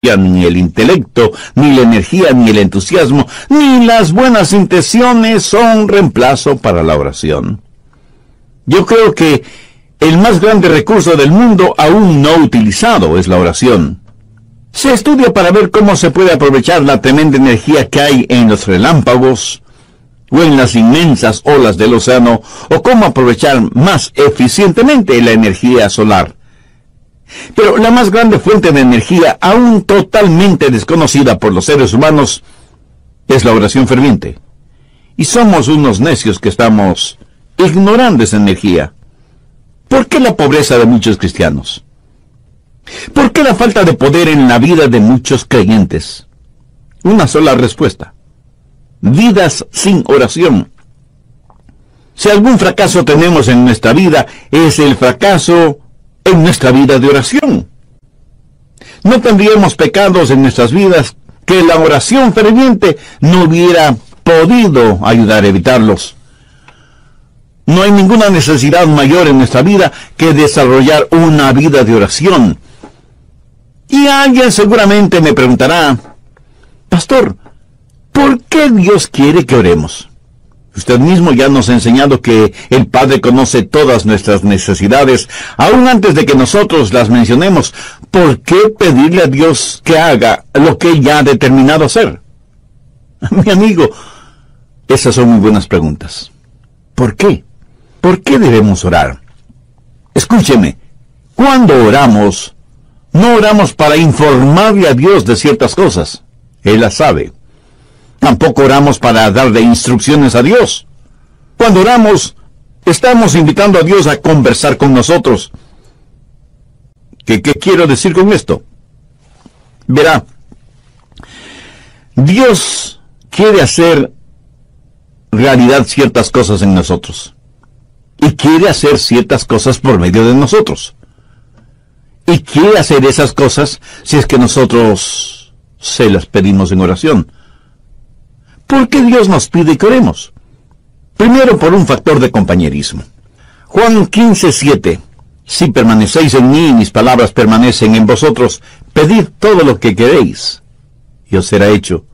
ni el intelecto, ni la energía, ni el entusiasmo, ni las buenas intenciones son reemplazo para la oración. Yo creo que el más grande recurso del mundo aún no utilizado es la oración. Se estudia para ver cómo se puede aprovechar la tremenda energía que hay en los relámpagos o en las inmensas olas del océano, o cómo aprovechar más eficientemente la energía solar. Pero la más grande fuente de energía, aún totalmente desconocida por los seres humanos, es la oración ferviente. Y somos unos necios que estamos ignorando esa energía. ¿Por qué la pobreza de muchos cristianos? ¿Por qué la falta de poder en la vida de muchos creyentes? Una sola respuesta: vidas sin oración. Si algún fracaso tenemos en nuestra vida, es el fracaso en nuestra vida de oración. No tendríamos pecados en nuestras vidas que la oración ferviente no hubiera podido ayudar a evitarlos. No hay ninguna necesidad mayor en nuestra vida que desarrollar una vida de oración. Y alguien seguramente me preguntará: Pastor, ¿por qué Dios quiere que oremos? Usted mismo ya nos ha enseñado que el Padre conoce todas nuestras necesidades, aún antes de que nosotros las mencionemos. ¿Por qué pedirle a Dios que haga lo que Él ya ha determinado hacer? Mi amigo, esas son muy buenas preguntas. ¿Por qué? ¿Por qué debemos orar? Escúcheme, cuando oramos, no oramos para informarle a Dios de ciertas cosas. Él las sabe. Tampoco oramos para darle instrucciones a Dios. Cuando oramos, estamos invitando a Dios a conversar con nosotros. ¿Qué quiero decir con esto? Verá, Dios quiere hacer realidad ciertas cosas en nosotros. Y quiere hacer ciertas cosas por medio de nosotros. Y quiere hacer esas cosas si es que nosotros se las pedimos en oración. ¿Por qué Dios nos pide que oremos? Primero, por un factor de compañerismo. Juan 15:7. Si permanecéis en mí y mis palabras permanecen en vosotros, pedid todo lo que queréis y os será hecho.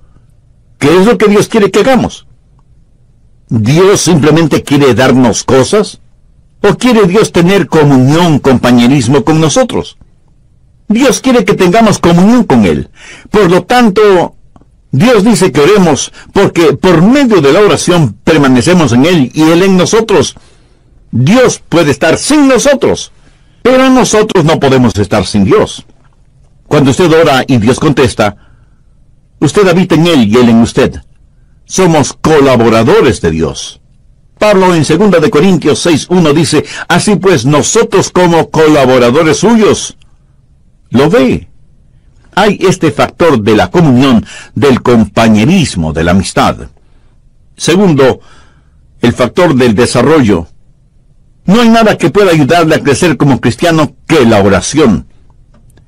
¿Qué es lo que Dios quiere que hagamos? ¿Dios simplemente quiere darnos cosas? ¿O quiere Dios tener comunión, compañerismo con nosotros? Dios quiere que tengamos comunión con Él. Por lo tanto, Dios dice que oremos porque por medio de la oración permanecemos en Él y Él en nosotros. Dios puede estar sin nosotros, pero nosotros no podemos estar sin Dios. Cuando usted ora y Dios contesta, usted habita en Él y Él en usted. Somos colaboradores de Dios. Pablo en 2 de Corintios 6:1 dice: así pues, nosotros como colaboradores suyos. ¿Lo ve? Hay este factor de la comunión, del compañerismo, de la amistad. Segundo, el factor del desarrollo. No hay nada que pueda ayudarle a crecer como cristiano que la oración.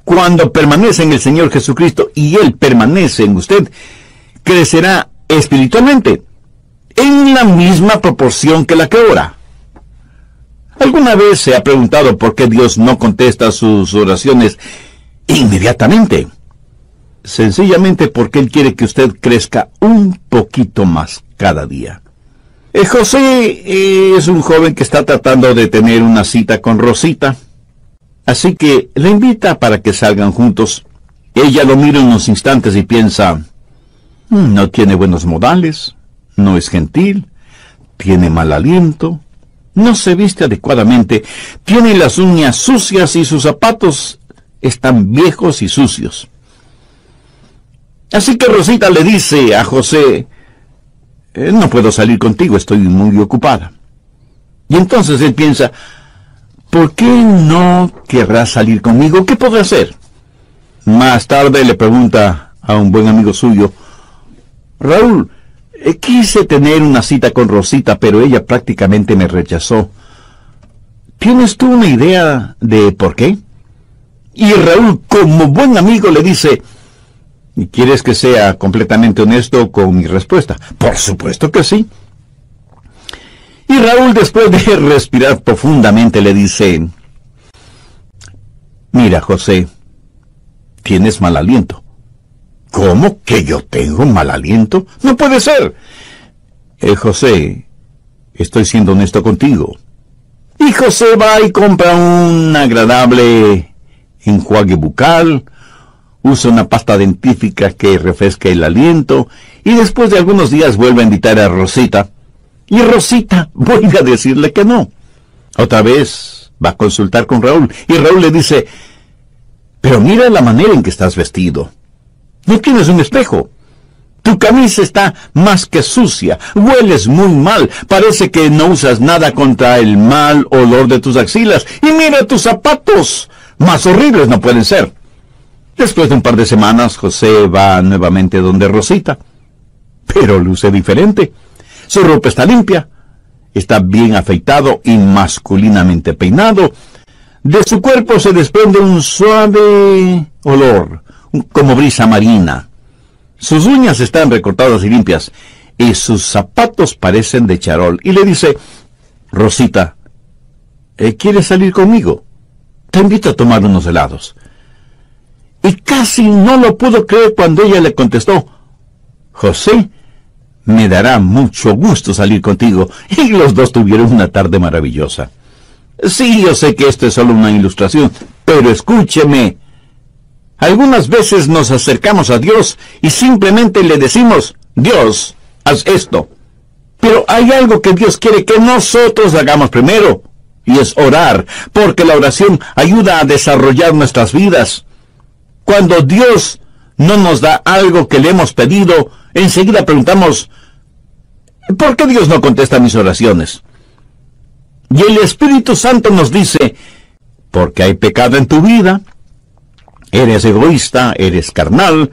Cuando permanece en el Señor Jesucristo y Él permanece en usted, crecerá espiritualmente en la misma proporción que la que ora. ¿Alguna vez se ha preguntado por qué Dios no contesta sus oraciones inmediatamente? Sencillamente porque Él quiere que usted crezca un poquito más cada día. José es un joven que está tratando de tener una cita con Rosita, así que le invita para que salgan juntos. Ella lo mira unos instantes y piensa: no tiene buenos modales, no es gentil, tiene mal aliento, no se viste adecuadamente, tiene las uñas sucias y sus zapatos están viejos y sucios. Así que Rosita le dice a José: no puedo salir contigo, estoy muy ocupada. Y entonces él piensa: ¿por qué no querrás salir conmigo? ¿Qué podré hacer? Más tarde le pregunta a un buen amigo suyo: Raúl, quise tener una cita con Rosita, pero ella prácticamente me rechazó. ¿Tienes tú una idea de por qué? Y Raúl, como buen amigo, le dice: ¿quieres que sea completamente honesto con mi respuesta? Por supuesto que sí. Y Raúl, después de respirar profundamente, le dice: mira, José, tienes mal aliento. ¿Cómo que yo tengo mal aliento? No puede ser. José, estoy siendo honesto contigo. Y José va y compra un agradable enjuague bucal, usa una pasta dentífrica que refresca el aliento, y después de algunos días vuelve a invitar a Rosita. Y Rosita vuelve a decirle que no. Otra vez va a consultar con Raúl, y Raúl le dice, pero mira la manera en que estás vestido. No tienes un espejo. Tu camisa está más que sucia, hueles muy mal, parece que no usas nada contra el mal olor de tus axilas, y mira tus zapatos, más horribles no pueden ser. Después de un par de semanas, José va nuevamente donde Rosita, pero luce diferente. Su ropa está limpia, está bien afeitado y masculinamente peinado. De su cuerpo se desprende un suave olor, como brisa marina. Sus uñas están recortadas y limpias, y sus zapatos parecen de charol. Y le dice, Rosita, ¿quieres salir conmigo? Te invito a tomar unos helados. Y casi no lo pudo creer cuando ella le contestó, José, me dará mucho gusto salir contigo. Y los dos tuvieron una tarde maravillosa. Sí, yo sé que esto es solo una ilustración, pero escúcheme. Algunas veces nos acercamos a Dios y simplemente le decimos, Dios, haz esto. Pero hay algo que Dios quiere que nosotros hagamos primero, y es orar, porque la oración ayuda a desarrollar nuestras vidas. Cuando Dios no nos da algo que le hemos pedido, enseguida preguntamos, ¿por qué Dios no contesta mis oraciones? Y el Espíritu Santo nos dice, porque hay pecado en tu vida. Eres egoísta, eres carnal,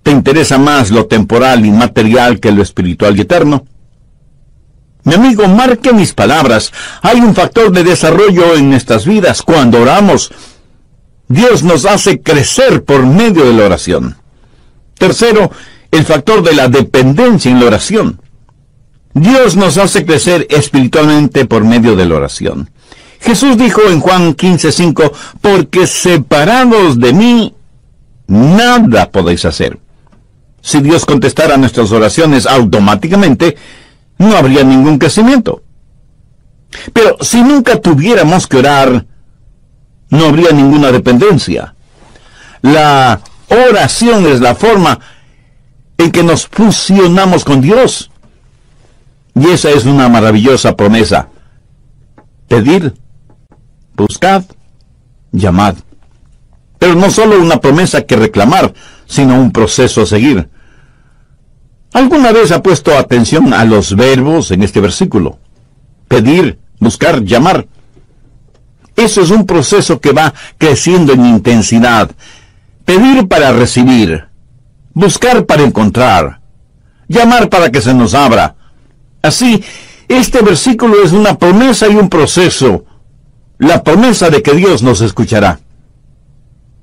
te interesa más lo temporal y material que lo espiritual y eterno. Mi amigo, marque mis palabras. Hay un factor de desarrollo en nuestras vidas. Cuando oramos, Dios nos hace crecer por medio de la oración. Tercero, el factor de la dependencia en la oración. Dios nos hace crecer espiritualmente por medio de la oración. Jesús dijo en Juan 15:5, porque separados de mí, nada podéis hacer. Si Dios contestara nuestras oraciones automáticamente, no habría ningún crecimiento. Pero si nunca tuviéramos que orar, no habría ninguna dependencia. La oración es la forma en que nos fusionamos con Dios. Y esa es una maravillosa promesa. Pedir, buscad, llamad. Pero no solo una promesa que reclamar, sino un proceso a seguir. ¿Alguna vez ha puesto atención a los verbos en este versículo? Pedir, buscar, llamar. Eso es un proceso que va creciendo en intensidad. Pedir para recibir, buscar para encontrar, llamar para que se nos abra. Así, este versículo es una promesa y un proceso. La promesa de que Dios nos escuchará.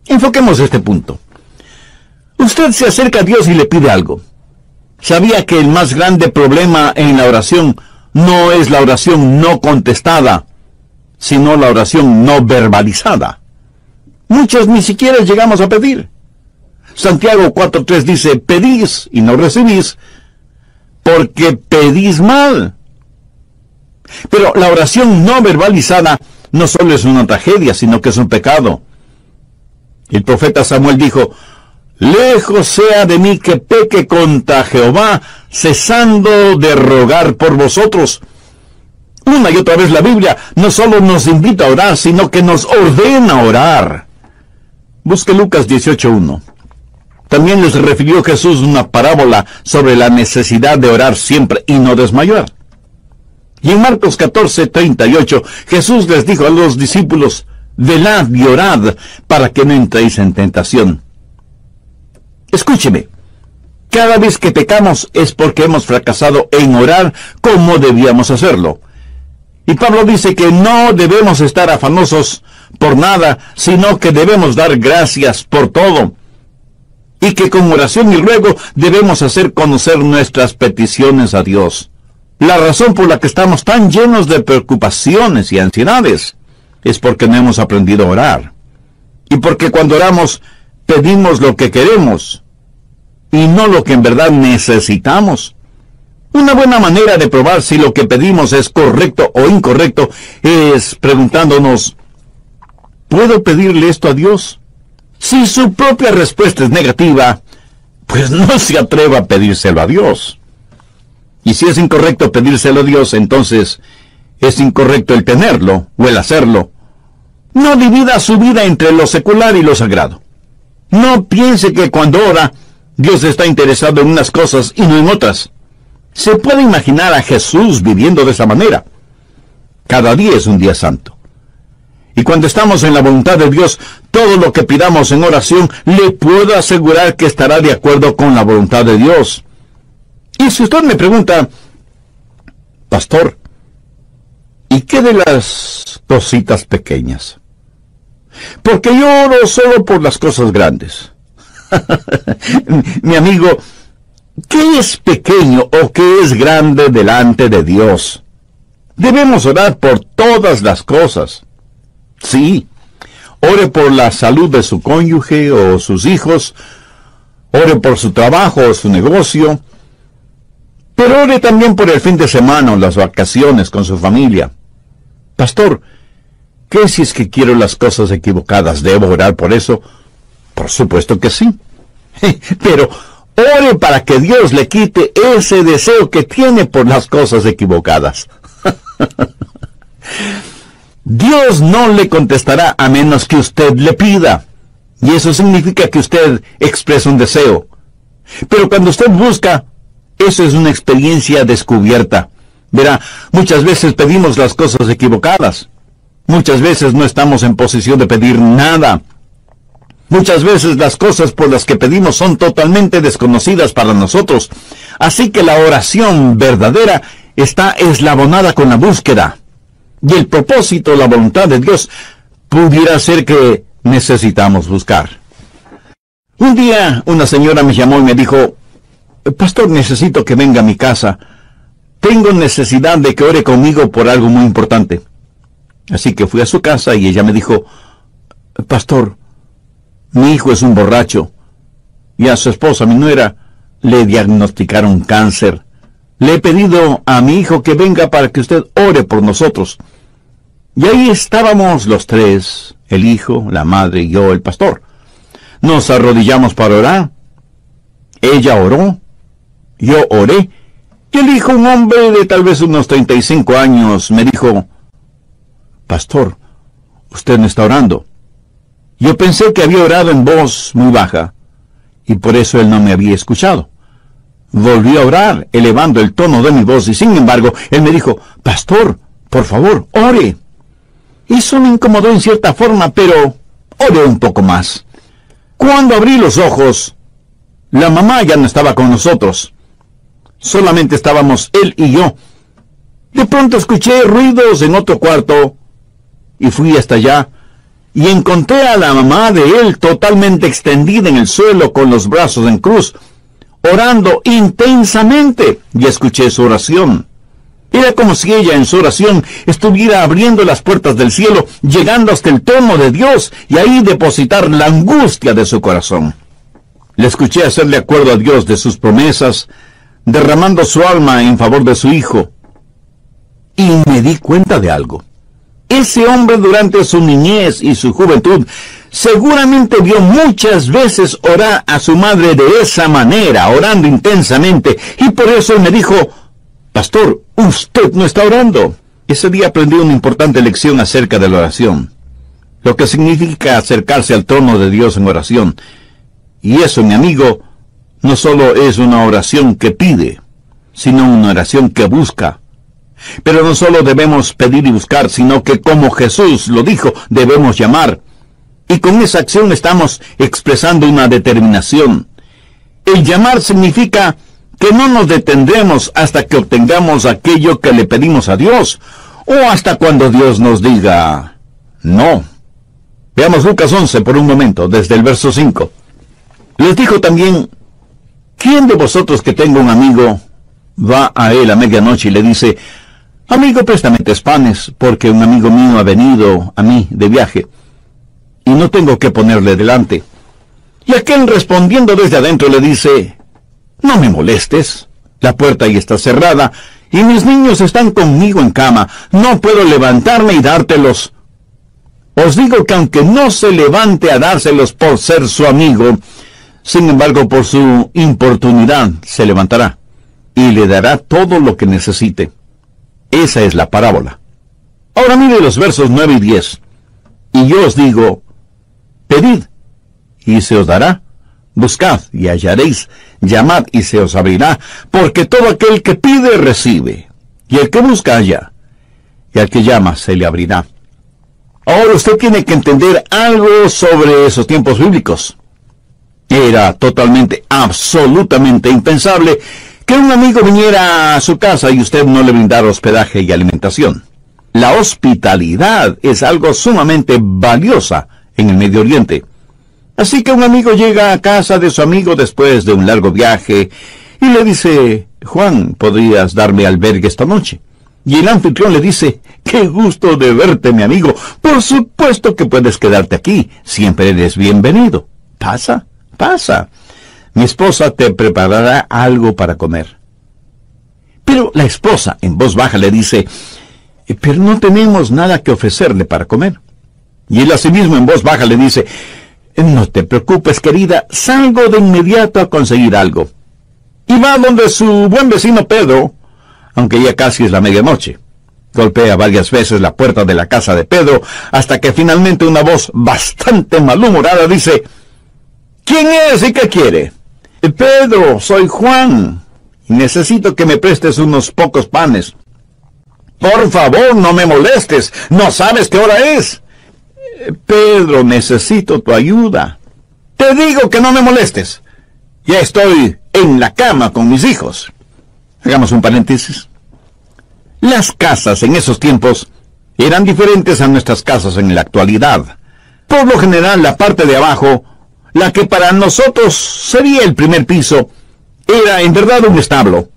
Enfoquemos este punto. Usted se acerca a Dios y le pide algo. ¿Sabía que el más grande problema en la oración no es la oración no contestada, sino la oración no verbalizada? Muchos ni siquiera llegamos a pedir. Santiago 4:3 dice, pedís y no recibís, porque pedís mal. Pero la oración no verbalizada no solo es una tragedia, sino que es un pecado. El profeta Samuel dijo, lejos sea de mí que peque contra Jehová, cesando de rogar por vosotros. Una y otra vez la Biblia no solo nos invita a orar, sino que nos ordena orar. Busque Lucas 18:1. También les refirió Jesús una parábola sobre la necesidad de orar siempre y no desmayar. Y en Marcos 14:38, Jesús les dijo a los discípulos, velad y orad para que no entréis en tentación. Escúcheme, cada vez que pecamos es porque hemos fracasado en orar como debíamos hacerlo. Y Pablo dice que no debemos estar afanosos por nada, sino que debemos dar gracias por todo. Y que con oración y ruego debemos hacer conocer nuestras peticiones a Dios. La razón por la que estamos tan llenos de preocupaciones y ansiedades es porque no hemos aprendido a orar. Y porque cuando oramos pedimos lo que queremos y no lo que en verdad necesitamos. Una buena manera de probar si lo que pedimos es correcto o incorrecto es preguntándonos, ¿puedo pedirle esto a Dios? Si su propia respuesta es negativa, pues no se atreva a pedírselo a Dios. Y si es incorrecto pedírselo a Dios, entonces es incorrecto el tenerlo o el hacerlo. No divida su vida entre lo secular y lo sagrado. No piense que cuando ora, Dios está interesado en unas cosas y no en otras. Se puede imaginar a Jesús viviendo de esa manera. Cada día es un día santo. Y cuando estamos en la voluntad de Dios, todo lo que pidamos en oración, le puedo asegurar que estará de acuerdo con la voluntad de Dios. Y si usted me pregunta, pastor, ¿y qué de las cositas pequeñas? Porque yo oro solo por las cosas grandes. Mi amigo, ¿qué es pequeño o qué es grande delante de Dios? Debemos orar por todas las cosas. Sí, ore por la salud de su cónyuge o sus hijos, ore por su trabajo o su negocio, pero ore también por el fin de semana o las vacaciones con su familia. Pastor, ¿qué si es que quiero las cosas equivocadas? ¿Debo orar por eso? Por supuesto que sí. Pero ore para que Dios le quite ese deseo que tiene por las cosas equivocadas. Dios no le contestará a menos que usted le pida. Y eso significa que usted expresa un deseo. Pero cuando usted busca, eso es una experiencia descubierta. Verá, muchas veces pedimos las cosas equivocadas. Muchas veces no estamos en posición de pedir nada. Muchas veces las cosas por las que pedimos son totalmente desconocidas para nosotros. Así que la oración verdadera está eslabonada con la búsqueda. Y el propósito, la voluntad de Dios, pudiera ser que necesitamos buscar. Un día una señora me llamó y me dijo, pastor, necesito que venga a mi casa. Tengo necesidad de que ore conmigo por algo muy importante. Así que fui a su casa y ella me dijo, pastor, mi hijo es un borracho. Y a su esposa, mi nuera, le diagnosticaron cáncer. Le he pedido a mi hijo que venga para que usted ore por nosotros. Y ahí estábamos los tres, el hijo, la madre y yo, el pastor. Nos arrodillamos para orar. Ella oró, yo oré, y el hijo, un hombre de tal vez unos 35 años, me dijo, pastor, usted no está orando. Yo pensé que había orado en voz muy baja, y por eso él no me había escuchado. Volví a orar, elevando el tono de mi voz, y sin embargo, él me dijo, pastor, por favor, ore. Eso me incomodó en cierta forma, pero oré un poco más. Cuando abrí los ojos, la mamá ya no estaba con nosotros. Solamente estábamos él y yo. De pronto escuché ruidos en otro cuarto, y fui hasta allá, y encontré a la mamá de él totalmente extendida en el suelo con los brazos en cruz, orando intensamente, y escuché su oración. Era como si ella en su oración estuviera abriendo las puertas del cielo, llegando hasta el trono de Dios, y ahí depositar la angustia de su corazón. Le escuché hacerle acuerdo a Dios de sus promesas, derramando su alma en favor de su hijo. Y me di cuenta de algo. Ese hombre durante su niñez y su juventud seguramente vio muchas veces orar a su madre de esa manera, orando intensamente, y por eso él me dijo, pastor, usted no está orando. Ese día aprendí una importante lección acerca de la oración, lo que significa acercarse al trono de Dios en oración. Y eso, mi amigo, no solo es una oración que pide, sino una oración que busca. Pero no solo debemos pedir y buscar, sino que como Jesús lo dijo, debemos llamar. Y con esa acción estamos expresando una determinación. El llamar significa que no nos detendremos hasta que obtengamos aquello que le pedimos a Dios, o hasta cuando Dios nos diga no. Veamos Lucas 11 por un momento, desde el verso 5. Les dijo también, ¿quién de vosotros que tenga un amigo va a él a medianoche y le dice, amigo, préstame 3 panes, porque un amigo mío ha venido a mí de viaje, y no tengo que ponerle delante? Y aquel respondiendo desde adentro le dice, No me molestes. La puerta ya está cerrada y mis niños están conmigo en cama. No puedo levantarme y dártelos. Os digo que aunque no se levante a dárselos por ser su amigo, sin embargo por su importunidad se levantará y le dará todo lo que necesite. Esa es la parábola. Ahora mire los versos 9 y 10. Y yo os digo, pedid, y se os dará. Buscad, y hallaréis. Llamad, y se os abrirá. Porque todo aquel que pide, recibe. Y el que busca, halla. Y al que llama, se le abrirá. Ahora usted tiene que entender algo sobre esos tiempos bíblicos. Era totalmente, absolutamente impensable que un amigo viniera a su casa y usted no le brindara hospedaje y alimentación. La hospitalidad es algo sumamente valiosa en el Medio Oriente. Así que un amigo llega a casa de su amigo después de un largo viaje y le dice, Juan, ¿podrías darme albergue esta noche? Y el anfitrión le dice, qué gusto de verte, mi amigo. Por supuesto que puedes quedarte aquí. Siempre eres bienvenido. Pasa, pasa. Mi esposa te preparará algo para comer. Pero la esposa, en voz baja, le dice, pero no tenemos nada que ofrecerle para comer. Y él asimismo en voz baja le dice, no te preocupes, querida, salgo de inmediato a conseguir algo. Y va donde su buen vecino Pedro, aunque ya casi es la medianoche. Golpea varias veces la puerta de la casa de Pedro, hasta que finalmente una voz bastante malhumorada dice, ¿quién es y qué quiere? Pedro, soy Juan, y necesito que me prestes unos pocos panes. Por favor, no me molestes, ¿no sabes qué hora es? Pedro, necesito tu ayuda. Te digo que no me molestes. Ya estoy en la cama con mis hijos. Hagamos un paréntesis. Las casas en esos tiempos eran diferentes a nuestras casas en la actualidad. Por lo general, la parte de abajo, la que para nosotros sería el primer piso, era en verdad un establo.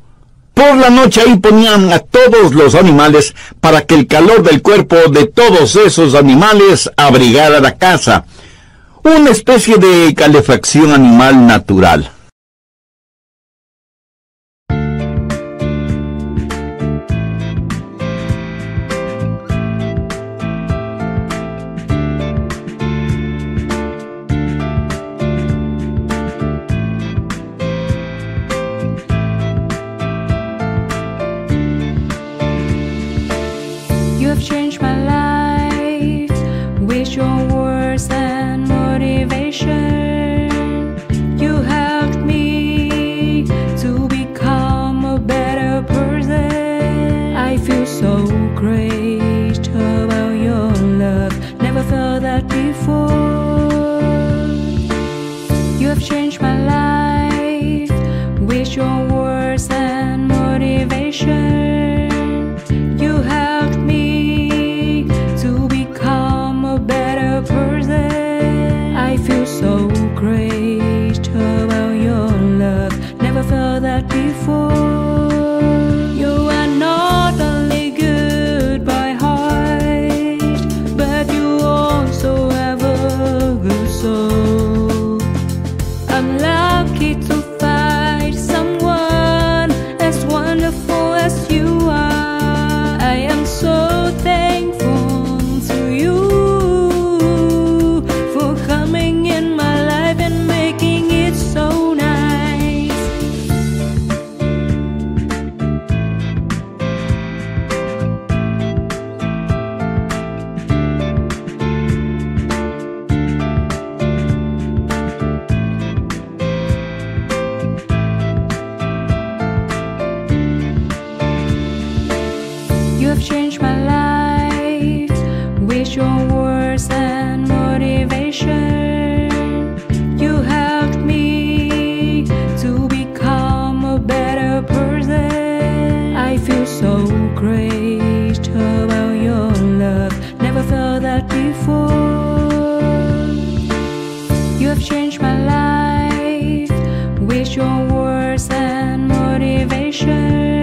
Por la noche ahí ponían a todos los animales para que el calor del cuerpo de todos esos animales abrigara la casa. Una especie de calefacción animal natural. You have changed my life with your words and motivation. You helped me to become a better person. I feel so great about your love. Never felt that before. You have changed my life with your words and motivation. You helped me to become a better person. I feel so great about your love. Never felt that before. You are not only good by heart, but you also have a good soul. I'm lucky to find someone as wonderful as you are. I am so thankful to you for coming in my life and making it so nice. You have changed my life with your words and motivation. You helped me to become a better person. I feel so great about your love. Never felt that before. You have changed my life with your words and motivation.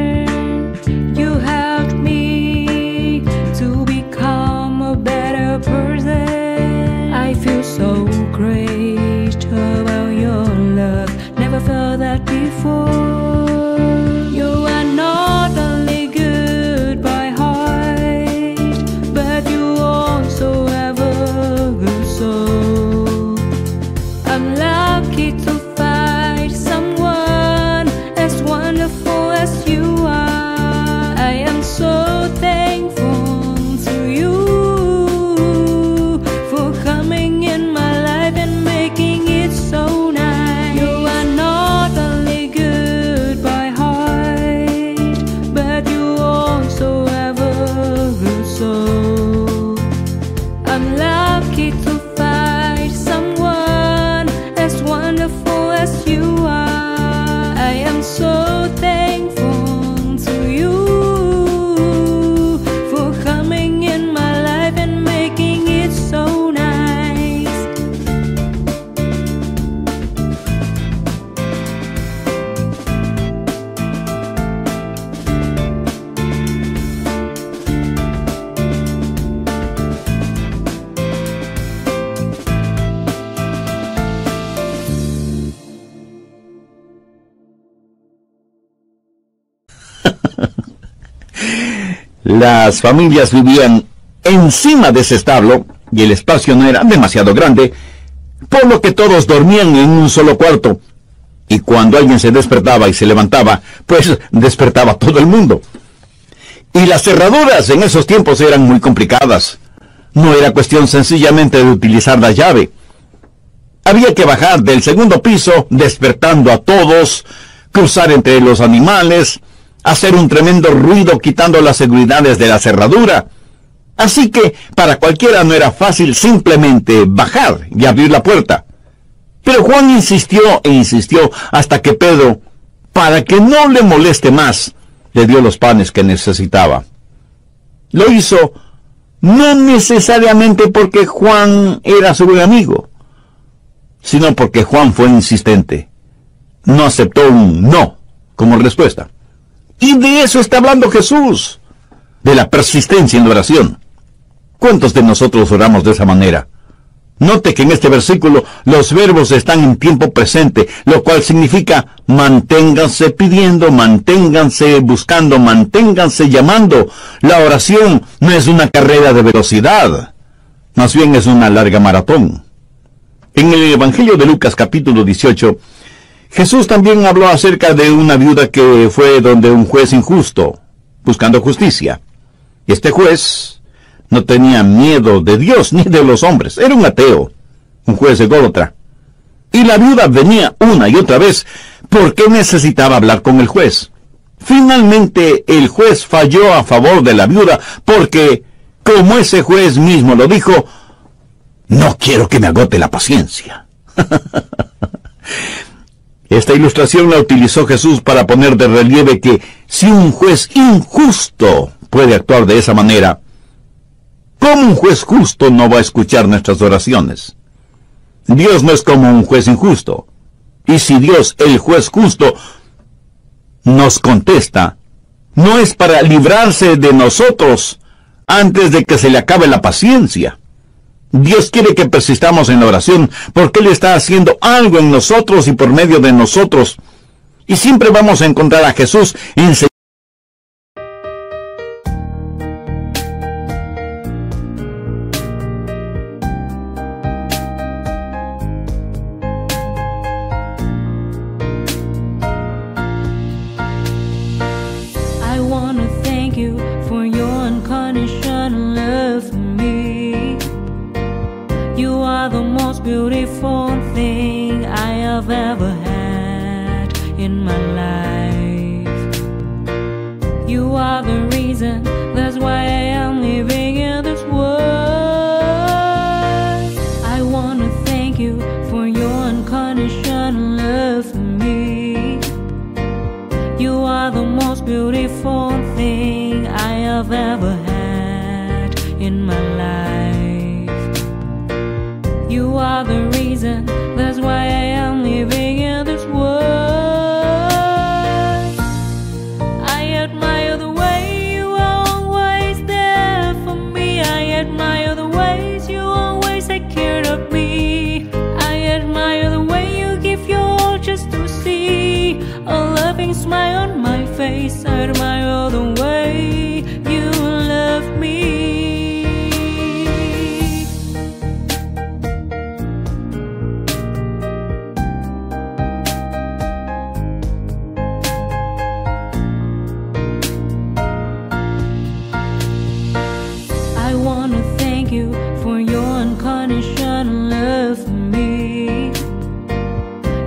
You helped me to become a better person. I feel so great about your love. Never felt that before. You are not only good by heart, but you also have a good soul. I'm lucky to find someone as wonderful as you are. I am so thankful to you for coming in my life and making it so nice. You are not only good by heart, but you also have a good soul. I'm lucky to find someone as wonderful as you are. I am so thankful to you for coming in my life and making it so nice. Las familias vivían encima de ese establo y el espacio no era demasiado grande, por lo que todos dormían en un solo cuarto. Y cuando alguien se despertaba y se levantaba, pues despertaba todo el mundo. Y las cerraduras en esos tiempos eran muy complicadas. No era cuestión sencillamente de utilizar la llave. Había que bajar del segundo piso, despertando a todos, cruzar entre los animales, hacer un tremendo ruido quitando las seguridades de la cerradura. Así que para cualquiera no era fácil simplemente bajar y abrir la puerta. Pero Juan insistió e insistió hasta que Pedro, para que no le moleste más, le dio los panes que necesitaba. Lo hizo no necesariamente porque Juan era su buen amigo, sino porque Juan fue insistente. No aceptó un no como respuesta. Y de eso está hablando Jesús, de la persistencia en la oración. ¿Cuántos de nosotros oramos de esa manera? Note que en este versículo los verbos están en tiempo presente, lo cual significa manténganse pidiendo, manténganse buscando, manténganse llamando. La oración no es una carrera de velocidad, más bien es una larga maratón. En el Evangelio de Lucas capítulo 18, Jesús también habló acerca de una viuda que fue donde un juez injusto, buscando justicia. Este juez no tenía miedo de Dios ni de los hombres. Era un ateo, un juez ególatra. Y la viuda venía una y otra vez porque necesitaba hablar con el juez. Finalmente el juez falló a favor de la viuda porque, como ese juez mismo lo dijo, no quiero que me agote la paciencia. Esta ilustración la utilizó Jesús para poner de relieve que si un juez injusto puede actuar de esa manera, ¿cómo un juez justo no va a escuchar nuestras oraciones? Dios no es como un juez injusto. Y si Dios, el juez justo, nos contesta, no es para librarse de nosotros antes de que se le acabe la paciencia. Dios quiere que persistamos en la oración porque Él está haciendo algo en nosotros y por medio de nosotros. Y siempre vamos a encontrar a Jesús enseñando. I wanna thank you for your unconditional love for me. You are the most beautiful thing I have ever had in my life. You are the reason, that's why I am living in this world. I wanna thank you for your unconditional love for me. You are the most beautiful thing I have ever had in my life. You are the reason, that's why I am living in this world. I admire the way you are always there for me. I admire the ways you always take care of me. I admire the way you give your all just to see smile on my face. I admire the way you love me. I wanna thank you for your unconditional love for me.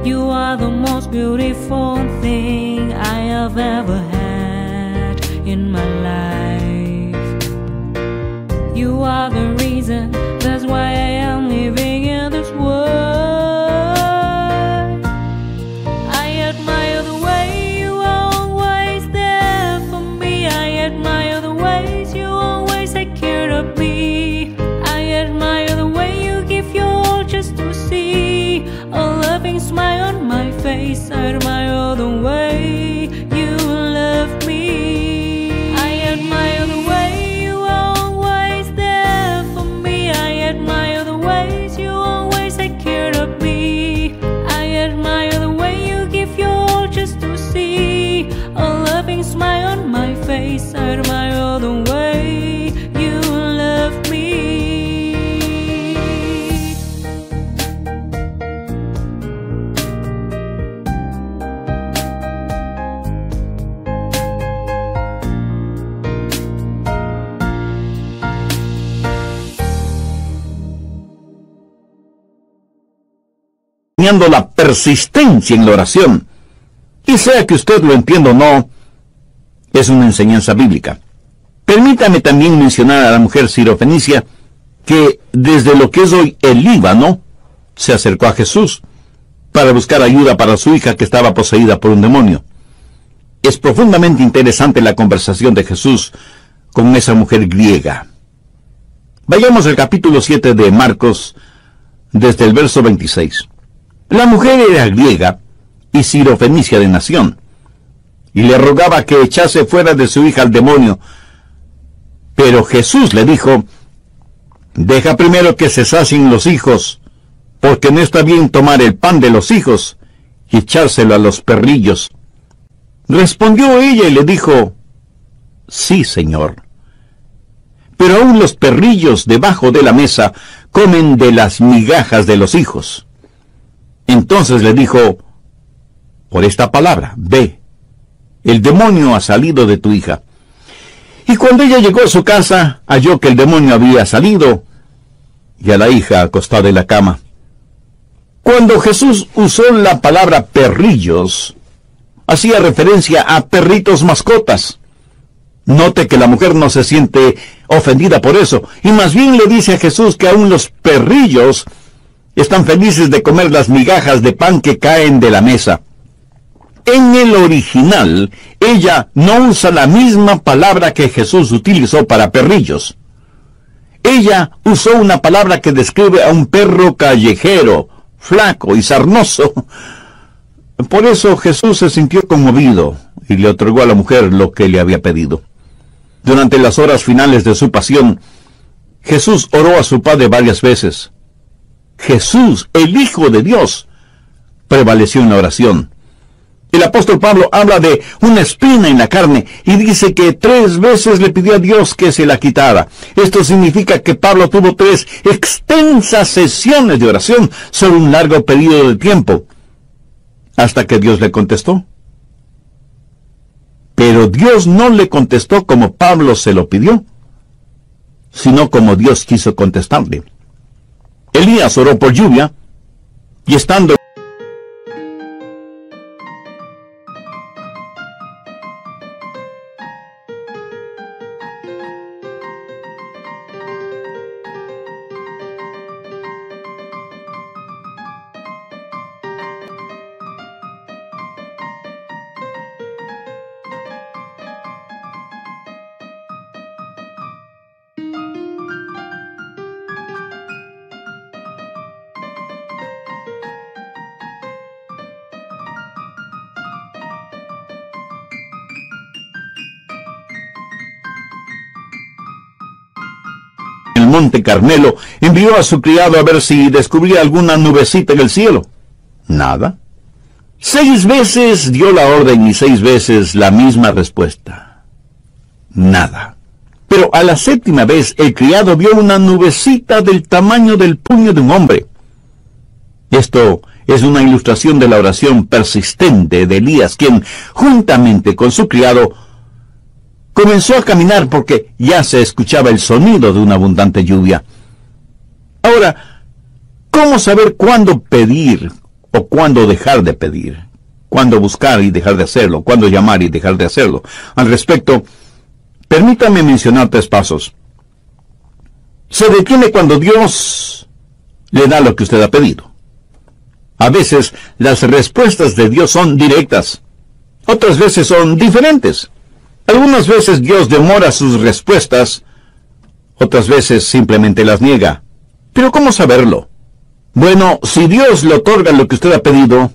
You are the most beautiful thing I have ever had in my life. You are the reason, that's why I am living in this world. I admire the way you are always there for me. I admire the ways you always take care of me. I admire the way you give your all just to see a loving smile on my face. I admire the way you love me. I admire the way you are always there for me. I admire the ways you always take care of me. I admire the way you give your all just to see a loving smile on my face. I admire the way you love me. La persistencia en la oración. Y sea que usted lo entienda o no, es una enseñanza bíblica. Permítame también mencionar a la mujer sirofenicia que desde lo que es hoy el Líbano se acercó a Jesús para buscar ayuda para su hija que estaba poseída por un demonio. Es profundamente interesante la conversación de Jesús con esa mujer griega. Vayamos al capítulo 7 de Marcos, desde el verso 26. La mujer era griega y sirofenicia de nación, y le rogaba que echase fuera de su hija al demonio. Pero Jesús le dijo: deja primero que se sacien los hijos, porque no está bien tomar el pan de los hijos y echárselo a los perrillos. Respondió ella y le dijo: sí, Señor. Pero aún los perrillos debajo de la mesa comen de las migajas de los hijos. Entonces le dijo: por esta palabra, ve, el demonio ha salido de tu hija. Y cuando ella llegó a su casa, halló que el demonio había salido, y a la hija acostada en la cama. Cuando Jesús usó la palabra perrillos, hacía referencia a perritos mascotas. Note que la mujer no se siente ofendida por eso, y más bien le dice a Jesús que aún los perrillos están felices de comer las migajas de pan que caen de la mesa. En el original, ella no usa la misma palabra que Jesús utilizó para perrillos. Ella usó una palabra que describe a un perro callejero, flaco y sarnoso. Por eso Jesús se sintió conmovido y le otorgó a la mujer lo que le había pedido. Durante las horas finales de su pasión, Jesús oró a su Padre varias veces. Jesús, el Hijo de Dios, prevaleció en la oración. El apóstol Pablo habla de una espina en la carne y dice que 3 veces le pidió a Dios que se la quitara. Esto significa que Pablo tuvo 3 extensas sesiones de oración sobre un largo periodo de tiempo, hasta que Dios le contestó. Pero Dios no le contestó como Pablo se lo pidió, sino como Dios quiso contestarle. Elías oró por lluvia, y estando Monte Carmelo, envió a su criado a ver si descubría alguna nubecita en el cielo. Nada. 6 veces dio la orden y 6 veces la misma respuesta. Nada. Pero a la 7ª vez el criado vio una nubecita del tamaño del puño de un hombre. Esto es una ilustración de la oración persistente de Elías, quien, juntamente con su criado, comenzó a caminar porque ya se escuchaba el sonido de una abundante lluvia. Ahora, ¿cómo saber cuándo pedir o cuándo dejar de pedir? ¿Cuándo buscar y dejar de hacerlo? ¿Cuándo llamar y dejar de hacerlo? Al respecto, permítame mencionar 3 pasos. Se detiene cuando Dios le da lo que usted ha pedido. A veces las respuestas de Dios son directas. Otras veces son diferentes. Algunas veces Dios demora sus respuestas. Otras veces simplemente las niega. ¿Pero cómo saberlo? Bueno, si Dios le otorga lo que usted ha pedido,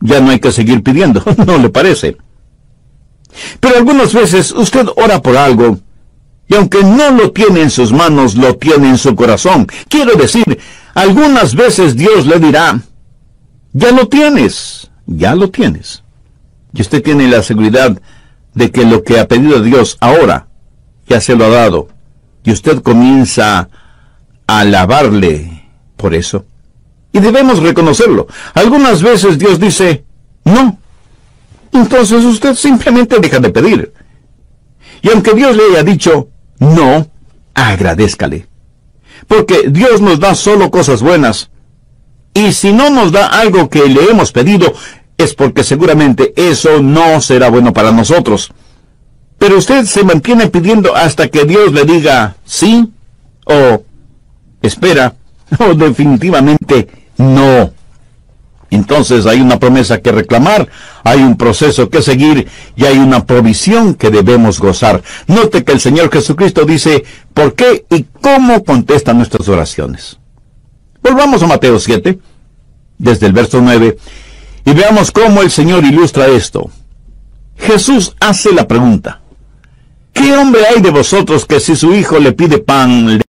ya no hay que seguir pidiendo, ¿no le parece? Pero algunas veces usted ora por algo, y aunque no lo tiene en sus manos, lo tiene en su corazón. Quiero decir, algunas veces Dios le dirá, ya lo tienes. Y usted tiene la seguridad de que lo que ha pedido Dios ahora, ya se lo ha dado. Y usted comienza a alabarle por eso. Y debemos reconocerlo. Algunas veces Dios dice, no. Entonces usted simplemente deja de pedir. Y aunque Dios le haya dicho, no, agradézcale. Porque Dios nos da solo cosas buenas. Y si no nos da algo que le hemos pedido, es porque seguramente eso no será bueno para nosotros. Pero usted se mantiene pidiendo hasta que Dios le diga sí, o espera, o definitivamente no. Entonces hay una promesa que reclamar, hay un proceso que seguir y hay una provisión que debemos gozar. Note que el Señor Jesucristo dice por qué y cómo contesta nuestras oraciones. Volvamos a Mateo 7, desde el verso 9, y veamos cómo el Señor ilustra esto. Jesús hace la pregunta: ¿qué hombre hay de vosotros que si su hijo le pide pan, le